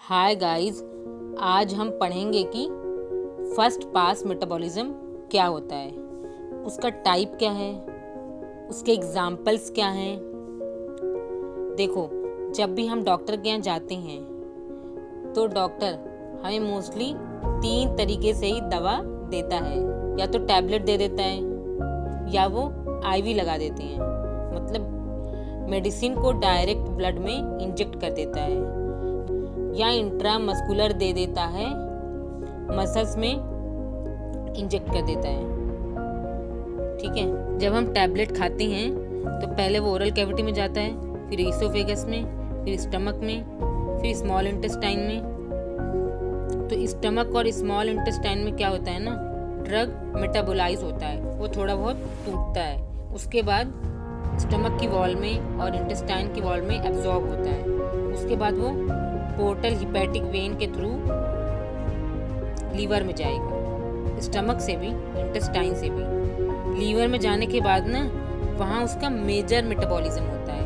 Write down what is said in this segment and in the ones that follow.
Hi guys, आज हम पढ़ेंगे कि फर्स्ट पास मेटाबॉलिज्म क्या होता है, उसका टाइप क्या है, उसके एग्जाम्पल्स क्या हैं। देखो, जब भी हम डॉक्टर के यहाँ जाते हैं तो डॉक्टर हमें मोस्टली 3 तरीके से ही दवा देता है। या तो टैबलेट दे देता है या वो आईवी लगा देते हैं, मतलब मेडिसिन को डायरेक्ट ब्लड में इंजेक्ट कर देता है, या इंट्रामस्कुलर दे देता है, मसल्स में इंजेक्ट कर देता है। ठीक है, जब हम टैबलेट खाते हैं तो पहले वो ओरल कैविटी में जाता है, फिर ईसोफेगस में, फिर स्टमक में, फिर स्मॉल इंटेस्टाइन में। तो स्टमक और स्मॉल इंटेस्टाइन में क्या होता है ना, ड्रग मेटाबोलाइज होता है, वो थोड़ा बहुत टूटता है, उसके बाद स्टमक की वॉल में और इंटेस्टाइन की वॉल में एब्जॉर्ब होता है। उसके बाद वो पोर्टल हिपैटिक वेन के थ्रू लीवर में जाएगा, स्टमक से भी इंटेस्टाइन से भी। लीवर में जाने के बाद ना वहाँ उसका मेजर मेटाबॉलिज्म होता है,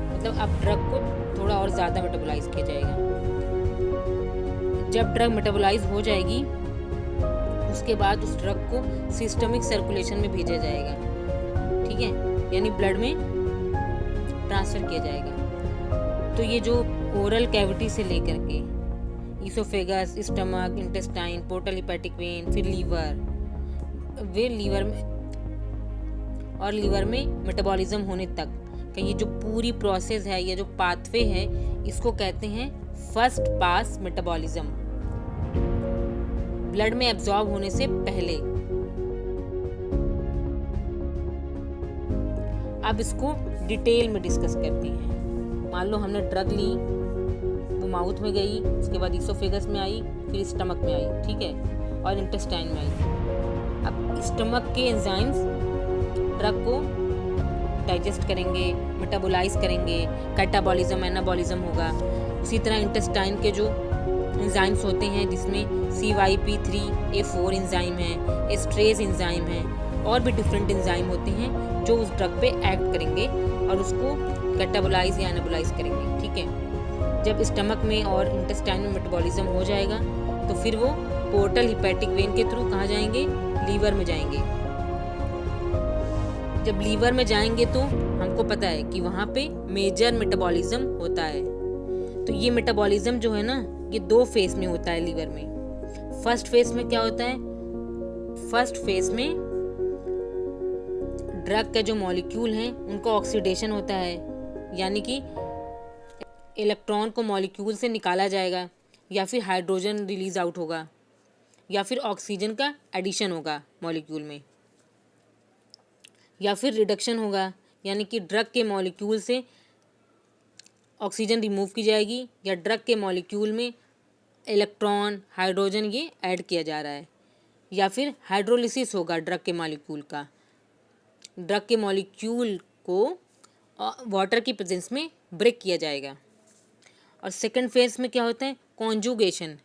मतलब अब ड्रग को थोड़ा और ज़्यादा मेटाबोलाइज किया जाएगा। जब ड्रग मेटाबोलाइज हो जाएगी उसके बाद उस ड्रग को सिस्टमिक सर्कुलेशन में भेजा जाएगा, ठीक है, यानी ब्लड में ट्रांसफर किया जाएगा। तो ये जो ओरल कैविटी से लेकर के oesophagus, stomach, intestine, portal hepatic vein, फिर लीवर में मेटाबॉलिज्म होने तक का ये जो पूरी प्रोसेस है, ये जो पाथवे है, इसको कहते हैं फर्स्ट पास मेटाबॉलिज्म, ब्लड में एब्जॉर्ब होने से पहले। अब इसको डिटेल में डिस्कस करते हैं। मान लो हमने ड्रग ली, वो माउथ में गई, उसके बाद ईसोफेगस में आई, फिर स्टमक में आई, ठीक है, और इंटेस्टाइन में आई। अब स्टमक के एंजाइम्स ड्रग को डाइजेस्ट करेंगे, मेटाबोलाइज करेंगे, कैटाबॉलिज्म, एनाबॉलिज्म होगा। उसी तरह इंटेस्टाइन के जो एंजाइम्स होते हैं, जिसमें CYP3A4 एंजाइम है, एस्ट्रेज एंजाइम है, और भी डिफरेंट एंजाइम होते हैं जो उस ड्रग पे एक्ट करेंगे और उसको कैटाबोलाइज या एनाबोलाइज करेंगे, ठीक है। जब स्टमक में और इंटेस्टाइन में मेटाबॉलिज्म हो जाएगा तो फिर वो पोर्टल हिपैटिक वेन के थ्रू कहाँ जाएंगे, लीवर में जाएंगे। जब लीवर में जाएंगे तो हमको पता है कि वहाँ पे मेजर मेटाबॉलिज्म होता है। तो ये मेटाबॉलिज्म जो है ना, ये 2 फेज में होता है लीवर में। फर्स्ट फेज में क्या होता है, फर्स्ट फेज में ड्रग के जो मॉलिक्यूल हैं उनको ऑक्सीडेशन होता है, यानी कि इलेक्ट्रॉन को मॉलिक्यूल से निकाला जाएगा, या फिर हाइड्रोजन रिलीज आउट होगा, या फिर ऑक्सीजन का एडिशन होगा मॉलिक्यूल में, या फिर रिडक्शन होगा, यानी कि ड्रग के मॉलिक्यूल से ऑक्सीजन रिमूव की जाएगी, या ड्रग के मॉलिक्यूल में इलेक्ट्रॉन, हाइड्रोजन ये ऐड किया जा रहा है, या फिर हाइड्रोलिसिस होगा ड्रग के मॉलिक्यूल का। ड्रग के मॉलिक्यूल को वाटर की प्रेजेंस में ब्रेक किया जाएगा। और सेकंड फेज में क्या होता है, कॉन्जुगेशन,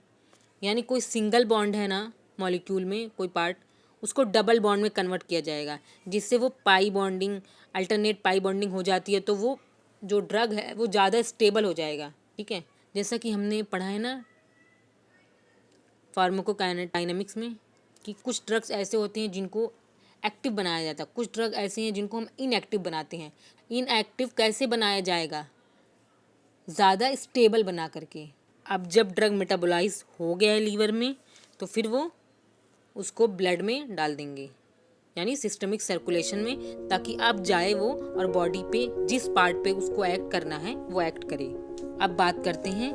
यानी कोई सिंगल बॉन्ड है ना मॉलिक्यूल में, कोई पार्ट, उसको डबल बॉन्ड में कन्वर्ट किया जाएगा, जिससे वो pi bonding, alternate pi bonding हो जाती है। तो वो जो ड्रग है वो ज़्यादा स्टेबल हो जाएगा, ठीक है। जैसा कि हमने पढ़ा है ना फार्माकोकाइनेमिक्स में कि कुछ ड्रग्स ऐसे होते हैं जिनको एक्टिव बनाया जाता है, कुछ ड्रग ऐसे हैं जिनको हम इनएक्टिव बनाते हैं। इनएक्टिव कैसे बनाया जाएगा, ज़्यादा स्टेबल बना करके। अब जब ड्रग मेटाबोलाइज हो गया है लीवर में तो फिर वो उसको ब्लड में डाल देंगे, यानी सिस्टमिक सर्कुलेशन में, ताकि अब जाए वो और बॉडी पे जिस पार्ट पे उसको एक्ट करना है वो एक्ट करे। अब बात करते हैं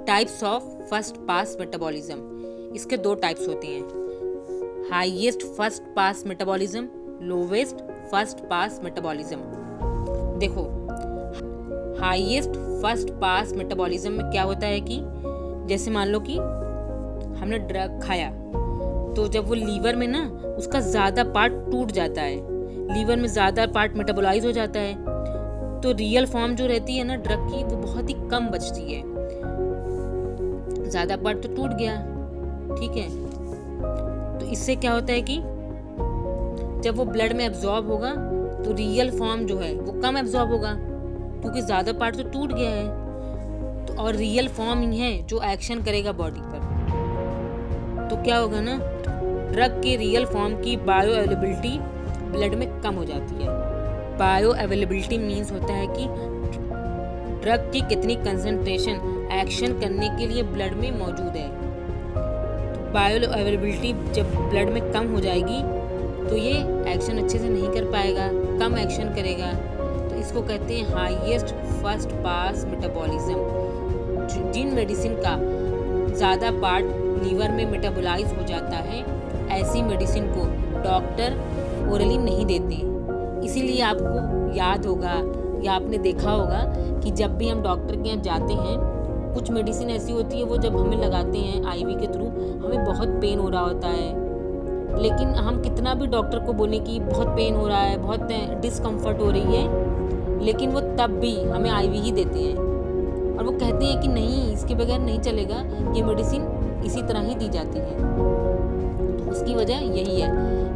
types of first pass metabolism. इसके 2 टाइप्स होते हैं, highest first pass metabolism, lowest first pass metabolism. देखो, हाईएस्ट फर्स्ट पास मेटाबॉलिज्म में क्या होता है कि जैसे मान लो कि हमने ड्रग खाया, तो जब वो लीवर में ना उसका ज़्यादा पार्ट टूट जाता है, लीवर में ज़्यादा पार्ट मेटाबोलाइज हो जाता है, तो रियल फॉर्म जो रहती है ना ड्रग की, वो बहुत ही कम बचती है। ज़्यादा पार्ट तो टूट गया, ठीक है। तो इससे क्या होता है कि जब वो ब्लड में एब्जॉर्ब होगा तो रियल फॉर्म जो है वो कम एब्जॉर्ब होगा, क्योंकि ज़्यादा पार्ट तो टूट गया है। तो और रियल फॉर्म ही है जो एक्शन करेगा बॉडी पर। तो क्या होगा ना, ड्रग के रियल फॉर्म की बायो अवेलेबिलिटी ब्लड में कम हो जाती है। बायो अवेलेबिलिटी मीन्स होता है कि ड्रग की कितनी कंसंट्रेशन एक्शन करने के लिए ब्लड में मौजूद है। तो बायो अवेलेबिलिटी जब ब्लड में कम हो जाएगी तो ये एक्शन अच्छे से नहीं कर पाएगा, कम एक्शन करेगा। तो इसको कहते हैं हाईएस्ट फर्स्ट पास मेटाबॉलिज्म। जिन मेडिसिन का ज़्यादा पार्ट लीवर में मेटाबोलाइज हो जाता है, ऐसी मेडिसिन को डॉक्टर ओरली नहीं देते। इसीलिए आपको याद होगा या आपने देखा होगा कि जब भी हम डॉक्टर के यहाँ जाते हैं, कुछ मेडिसिन ऐसी होती है वो जब हमें लगाते हैं आईवी के थ्रू, हमें बहुत पेन हो रहा होता है, लेकिन हम कितना भी डॉक्टर को बोले कि बहुत पेन हो रहा है, बहुत डिस्कम्फर्ट हो रही है, लेकिन वो तब भी हमें आईवी ही देते हैं और वो कहते हैं कि नहीं, इसके बगैर नहीं चलेगा, ये मेडिसिन इसी तरह ही दी जाती है। तो उसकी वजह यही है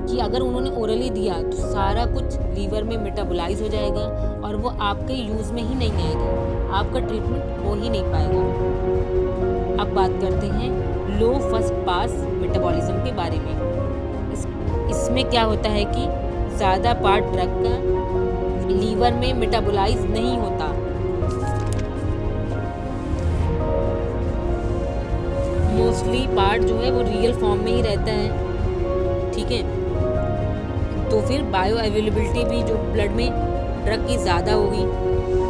कि अगर उन्होंने ओरली दिया तो सारा कुछ लीवर में मेटाबोलाइज हो जाएगा और वो आपके यूज़ में ही नहीं आएगी, आपका ट्रीटमेंट हो ही नहीं पाएगा। अब बात करते हैं लो फर्स्ट पास मेटाबॉलिज्म के बारे में। इसमें क्या होता है कि ज़्यादा पार्ट ड्रग का लीवर में मेटाबोलाइज नहीं होता। मोस्टली पार्ट जो है वो रियल फॉर्म में ही रहता है, ठीक है। तो फिर बायो अवेलेबिलिटी भी जो ब्लड में ड्रग की ज़्यादा होगी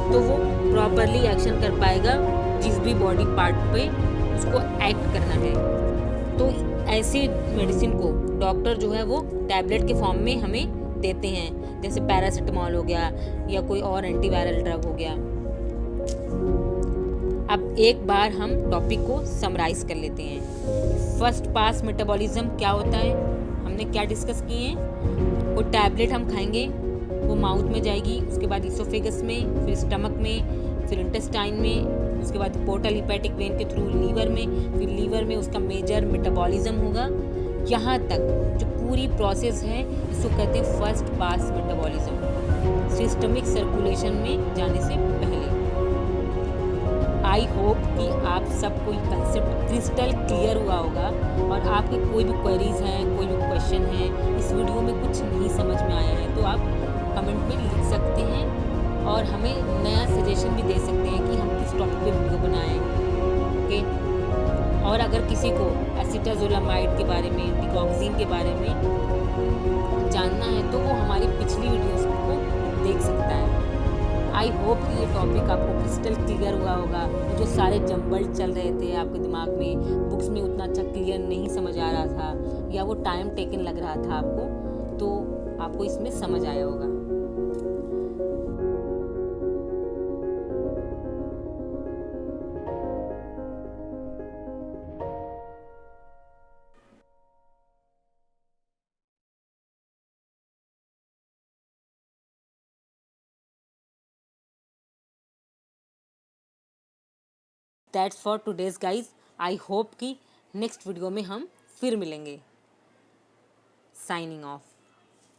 तो वो प्रॉपरली एक्शन कर पाएगा जिस भी बॉडी पार्ट पे उसको एक्ट करना है। तो ऐसी मेडिसिन को डॉक्टर जो है वो टैबलेट के फॉर्म में हमें देते हैं, जैसे पैरासिटामॉल हो गया या कोई और एंटीवायरल ड्रग हो गया। अब एक बार हम टॉपिक को समराइज कर लेते हैं। फर्स्ट पास मेटाबॉलिज्म क्या होता है, हमने क्या डिस्कस किए हैं। वो टैबलेट हम खाएंगे, वो माउथ में जाएगी, उसके बाद इसोफेगस में, फिर स्टमक में, फिर इंटेस्टाइन में, उसके बाद पोर्टल हिपैटिक वेन के थ्रू लीवर में, फिर लीवर में उसका मेजर मेटाबॉलिज्म होगा। यहाँ तक जो पूरी प्रोसेस है इसको कहते हैं first pass metabolism, systemic circulation में जाने से पहले। आई होप कि आप सबको ये कंसेप्ट क्रिस्टल क्लियर हुआ होगा और आपके कोई भी क्वेरीज हैं, कोई भी क्वेश्चन है, इस वीडियो में कुछ नहीं समझ में आया है तो आप कमेंट में लिख सकते हैं और हमें नया सजेशन भी दे सकते हैं कि हम किस टॉपिक पे वीडियो बनाएं, ओके। और अगर किसी को एसिटाजोलामाइड के बारे में, डिगॉक्सिन के बारे में जानना है तो वो हमारी पिछली वीडियोस को देख सकता है। आई होप कि ये टॉपिक आपको क्रिस्टल क्लियर हुआ होगा। जो सारे जंबल चल रहे थे आपके दिमाग में, बुक्स में उतना अच्छा क्लियर नहीं समझ आ रहा था या वो टाइम टेकन लग रहा था आपको, तो आपको इसमें समझ आया होगा। That's for today's guys. I hope कि नेक्स्ट वीडियो में हम फिर मिलेंगे। Signing off.